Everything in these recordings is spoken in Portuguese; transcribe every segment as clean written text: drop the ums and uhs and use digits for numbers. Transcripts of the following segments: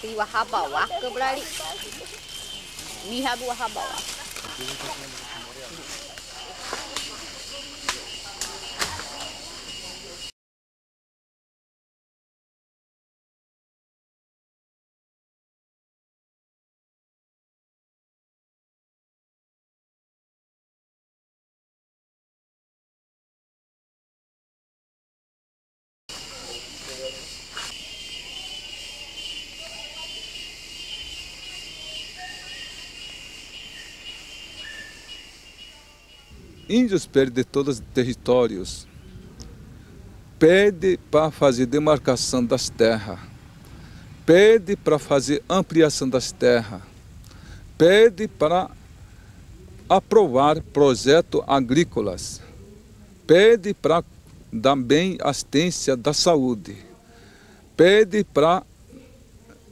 Tiwa habawa ke berari. Lihat dua habawa. Índios perdem todos os territórios, pede para fazer demarcação das terras, pede para fazer ampliação das terras, pede para aprovar projetos agrícolas, pede para dar bem assistência da saúde, pede para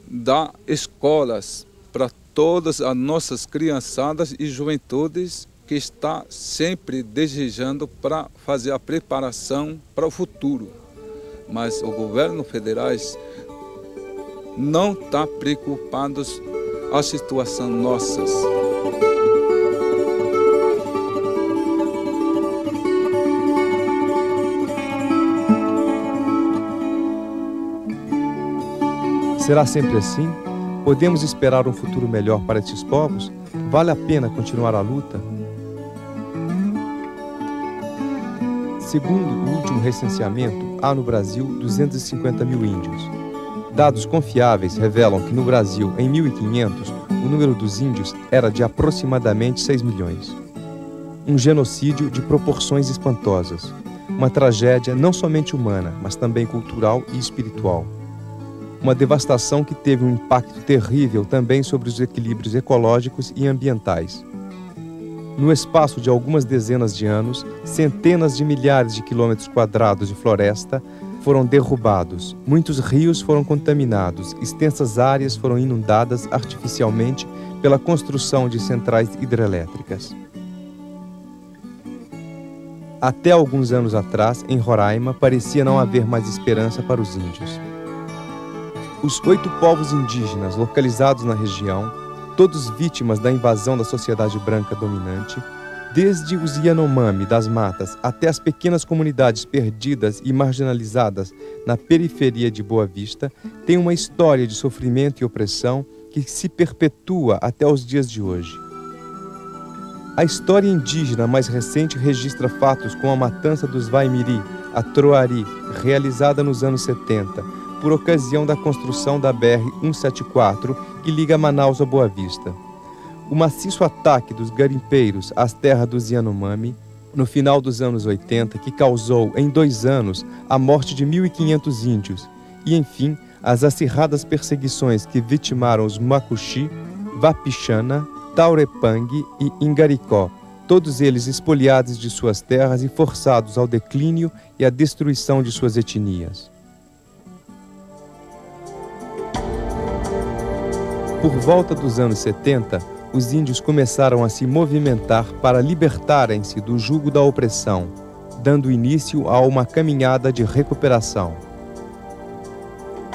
dar escolas para todas as nossas criançadas e juventudes que está sempre desejando para fazer a preparação para o futuro. Mas o governo federal não está preocupado com a situação nossas. Será sempre assim? Podemos esperar um futuro melhor para esses povos? Vale a pena continuar a luta? Segundo o último recenseamento, há no Brasil 250 mil índios. Dados confiáveis revelam que no Brasil, em 1500, o número dos índios era de aproximadamente 6 milhões. Um genocídio de proporções espantosas. Uma tragédia não somente humana, mas também cultural e espiritual. Uma devastação que teve um impacto terrível também sobre os equilíbrios ecológicos e ambientais. No espaço de algumas dezenas de anos, centenas de milhares de quilômetros quadrados de floresta foram derrubados, muitos rios foram contaminados, extensas áreas foram inundadas artificialmente pela construção de centrais hidrelétricas. Até alguns anos atrás, em Roraima, parecia não haver mais esperança para os índios. Os 8 povos indígenas localizados na região, todos vítimas da invasão da sociedade branca dominante, desde os Yanomami das matas até as pequenas comunidades perdidas e marginalizadas na periferia de Boa Vista, têm uma história de sofrimento e opressão que se perpetua até os dias de hoje. A história indígena mais recente registra fatos como a matança dos Vaimiri, a Troari, realizada nos anos 70, por ocasião da construção da BR-174, que liga Manaus a Boa Vista. O maciço ataque dos garimpeiros às terras dos Yanomami, no final dos anos 80, que causou, em 2 anos, a morte de 1.500 índios. E, enfim, as acirradas perseguições que vitimaram os Macuxi, Wapixana, Taurepang e Ingaricó, todos eles expoliados de suas terras e forçados ao declínio e à destruição de suas etnias. Por volta dos anos 70, os índios começaram a se movimentar para libertarem-se do jugo da opressão, dando início a uma caminhada de recuperação.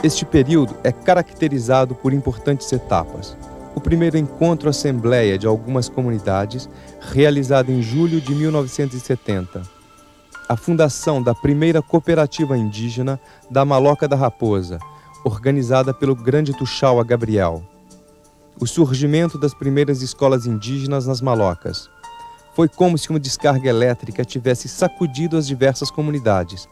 Este período é caracterizado por importantes etapas. O primeiro encontro-assembleia de algumas comunidades, realizado em julho de 1970. A fundação da primeira cooperativa indígena da Maloca da Raposa, organizada pelo grande Tuxaua Gabriel. O surgimento das primeiras escolas indígenas nas Malocas. Foi como se uma descarga elétrica tivesse sacudido as diversas comunidades.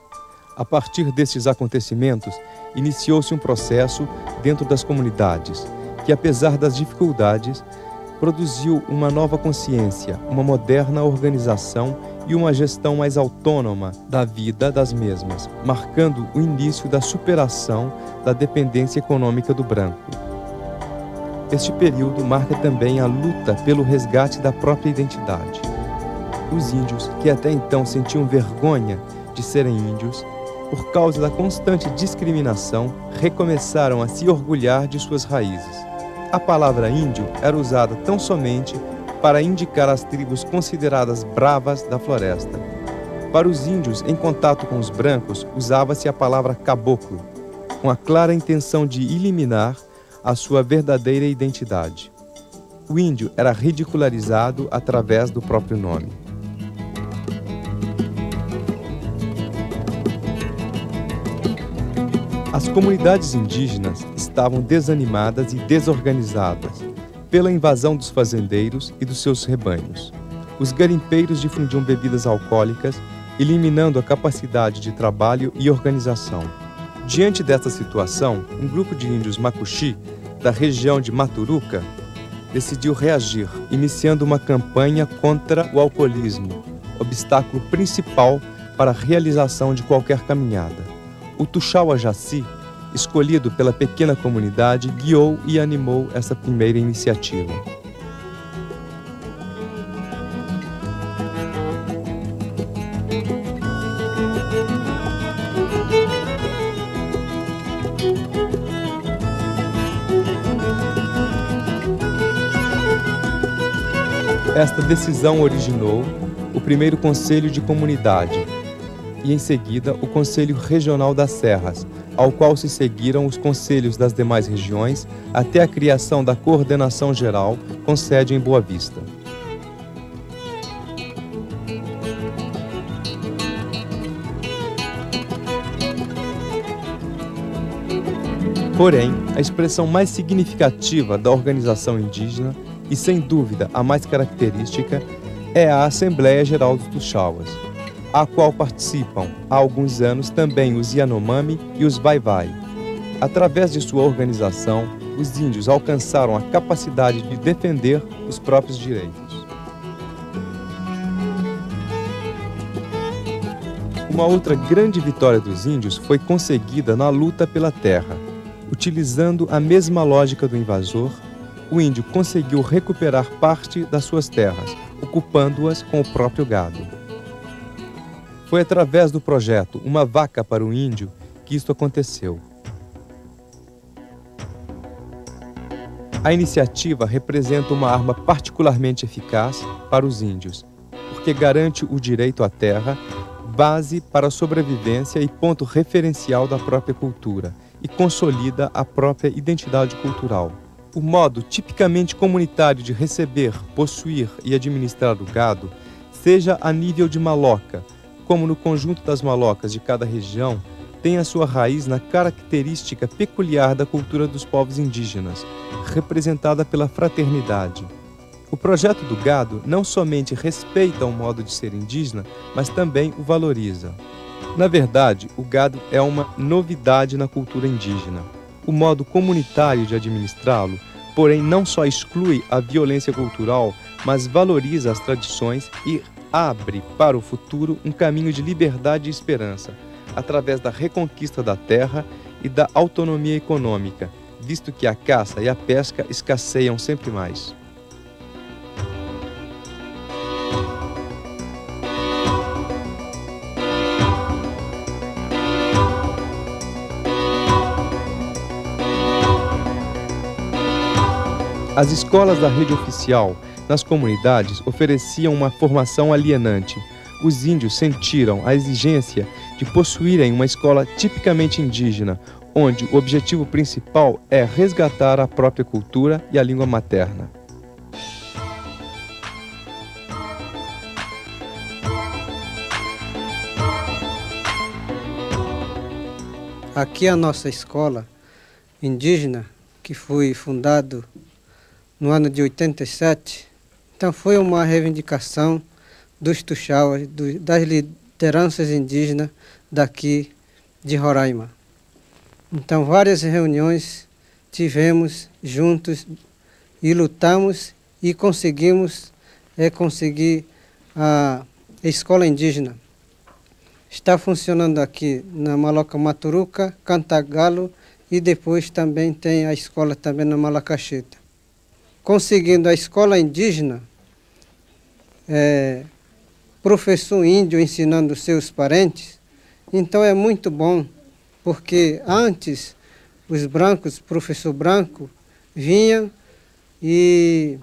A partir destes acontecimentos, iniciou-se um processo dentro das comunidades, que apesar das dificuldades, produziu uma nova consciência, uma moderna organização e uma gestão mais autônoma da vida das mesmas, marcando o início da superação da dependência econômica do branco. Este período marca também a luta pelo resgate da própria identidade. Os índios, que até então sentiam vergonha de serem índios, por causa da constante discriminação, recomeçaram a se orgulhar de suas raízes. A palavra índio era usada tão somente para indicar as tribos consideradas bravas da floresta. Para os índios em contato com os brancos, usava-se a palavra caboclo, com a clara intenção de eliminar a sua verdadeira identidade. O índio era ridicularizado através do próprio nome. As comunidades indígenas estavam desanimadas e desorganizadas pela invasão dos fazendeiros e dos seus rebanhos. Os garimpeiros difundiam bebidas alcoólicas, eliminando a capacidade de trabalho e organização. Diante dessa situação, um grupo de índios Macuxi, da região de Maturuca, decidiu reagir, iniciando uma campanha contra o alcoolismo, obstáculo principal para a realização de qualquer caminhada. O Tuxaua Jaci, escolhido pela pequena comunidade, guiou e animou essa primeira iniciativa. Esta decisão originou o primeiro Conselho de Comunidade e, em seguida, o Conselho Regional das Serras, ao qual se seguiram os conselhos das demais regiões até a criação da Coordenação Geral, com sede em Boa Vista. Porém, a expressão mais significativa da organização indígena, e sem dúvida a mais característica, é a Assembleia Geral dos Tuxauas, a qual participam há alguns anos também os Yanomami e os Vai-Vai. Através de sua organização, os índios alcançaram a capacidade de defender os próprios direitos. Uma outra grande vitória dos índios foi conseguida na luta pela terra. Utilizando a mesma lógica do invasor, o índio conseguiu recuperar parte das suas terras, ocupando-as com o próprio gado. Foi através do projeto Uma Vaca para o Índio que isto aconteceu. A iniciativa representa uma arma particularmente eficaz para os índios, porque garante o direito à terra, base para a sobrevivência e ponto referencial da própria cultura, e consolida a própria identidade cultural. O modo tipicamente comunitário de receber, possuir e administrar o gado, seja a nível de maloca, como no conjunto das malocas de cada região, tem a sua raiz na característica peculiar da cultura dos povos indígenas, representada pela fraternidade. O projeto do gado não somente respeita o modo de ser indígena, mas também o valoriza. Na verdade, o gado é uma novidade na cultura indígena. O modo comunitário de administrá-lo, porém, não só exclui a violência cultural, mas valoriza as tradições e abre para o futuro um caminho de liberdade e esperança, através da reconquista da terra e da autonomia econômica, visto que a caça e a pesca escasseiam sempre mais. As escolas da rede oficial nas comunidades ofereciam uma formação alienante. Os índios sentiram a exigência de possuírem uma escola tipicamente indígena, onde o objetivo principal é resgatar a própria cultura e a língua materna. Aqui a nossa escola indígena, que foi fundada no ano de 87, então foi uma reivindicação dos Tuxauas, das lideranças indígenas daqui de Roraima. Então várias reuniões tivemos juntos e lutamos e conseguimos conseguir a escola indígena. Está funcionando aqui na Maloca Maturuca, Cantagalo e depois também tem a escola também na Malacacheta. Conseguindo a escola indígena, professor índio ensinando seus parentes, Então é muito bom, porque antes os brancos, professor branco, vinham e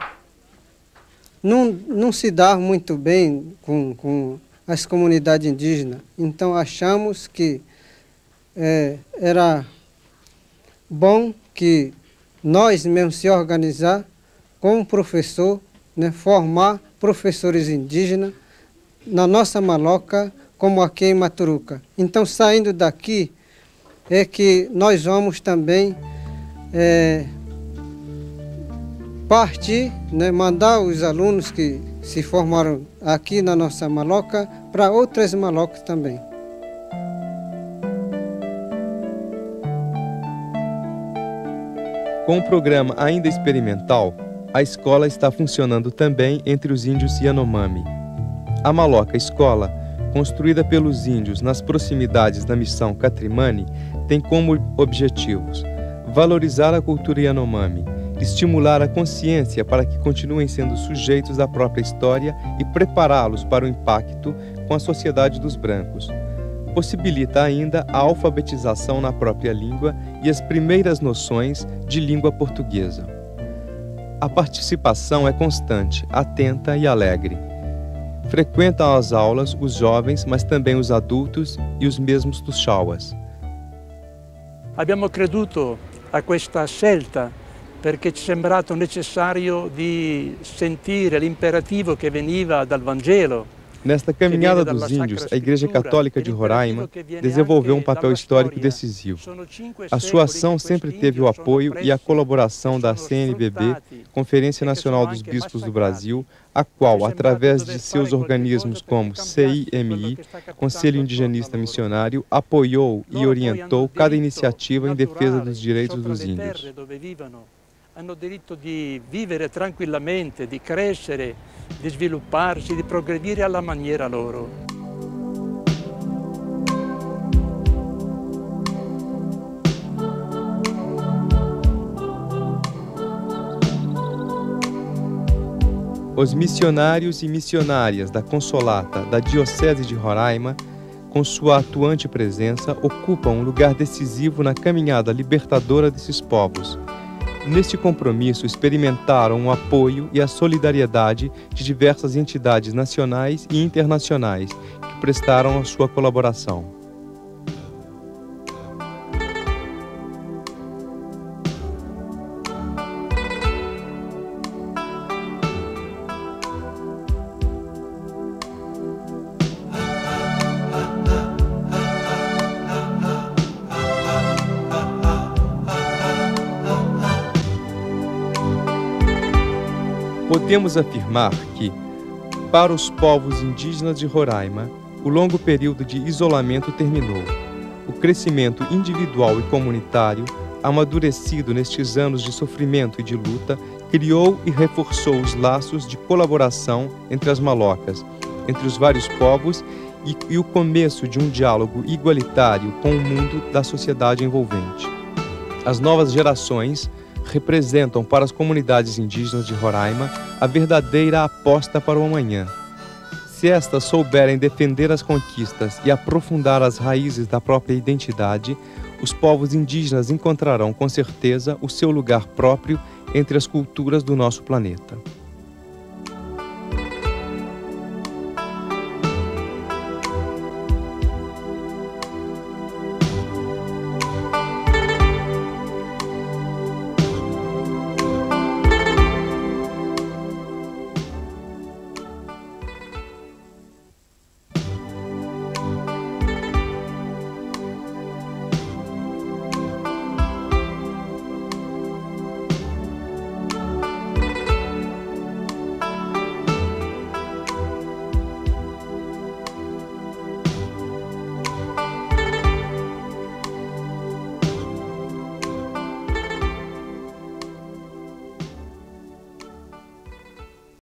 não se dava muito bem com as comunidades indígenas. Então achamos que era bom que nós mesmos se organizar como professor, né, formar professores indígenas na nossa Maloca, como aqui em Maturuca. Então, saindo daqui, é que nós vamos também partir, né, mandar os alunos que se formaram aqui na nossa Maloca para outras Malocas também. Com o programa ainda experimental, a escola está funcionando também entre os índios Yanomami. A Maloca Escola, construída pelos índios nas proximidades da missão Catrimani, tem como objetivos valorizar a cultura Yanomami, estimular a consciência para que continuem sendo sujeitos à própria história e prepará-los para o impacto com a sociedade dos brancos. Possibilita ainda a alfabetização na própria língua e as primeiras noções de língua portuguesa. A participação é constante, atenta e alegre. Frequentam as aulas os jovens, mas também os adultos e os mesmos tuxauas. Abbiamo creduto a questa scelta perché ci è sembrato necessario di sentire l'imperativo che veniva dal Vangelo. Nesta caminhada dos índios, a Igreja Católica de Roraima desenvolveu um papel histórico decisivo. A sua ação sempre teve o apoio e a colaboração da CNBB, Conferência Nacional dos Bispos do Brasil, a qual, através de seus organismos como CIMI, Conselho Indigenista Missionário, apoiou e orientou cada iniciativa em defesa dos direitos dos índios. Hanno diritto di vivere tranquillamente, di crescere, di svilupparsi, di progredire alla maniera loro. Os missionários e missionárias da Consolata da Diocese de Roraima, com sua atuante presença, ocupam um lugar decisivo na caminhada libertadora desses povos. Neste compromisso, experimentaram o apoio e a solidariedade de diversas entidades nacionais e internacionais que prestaram a sua colaboração. Podemos afirmar que, para os povos indígenas de Roraima, o longo período de isolamento terminou. O crescimento individual e comunitário, amadurecido nestes anos de sofrimento e de luta, criou e reforçou os laços de colaboração entre as Malocas, entre os vários povos e o começo de um diálogo igualitário com o mundo da sociedade envolvente. As novas gerações representam para as comunidades indígenas de Roraima a verdadeira aposta para o amanhã. Se estas souberem defender as conquistas e aprofundar as raízes da própria identidade, os povos indígenas encontrarão com certeza o seu lugar próprio entre as culturas do nosso planeta.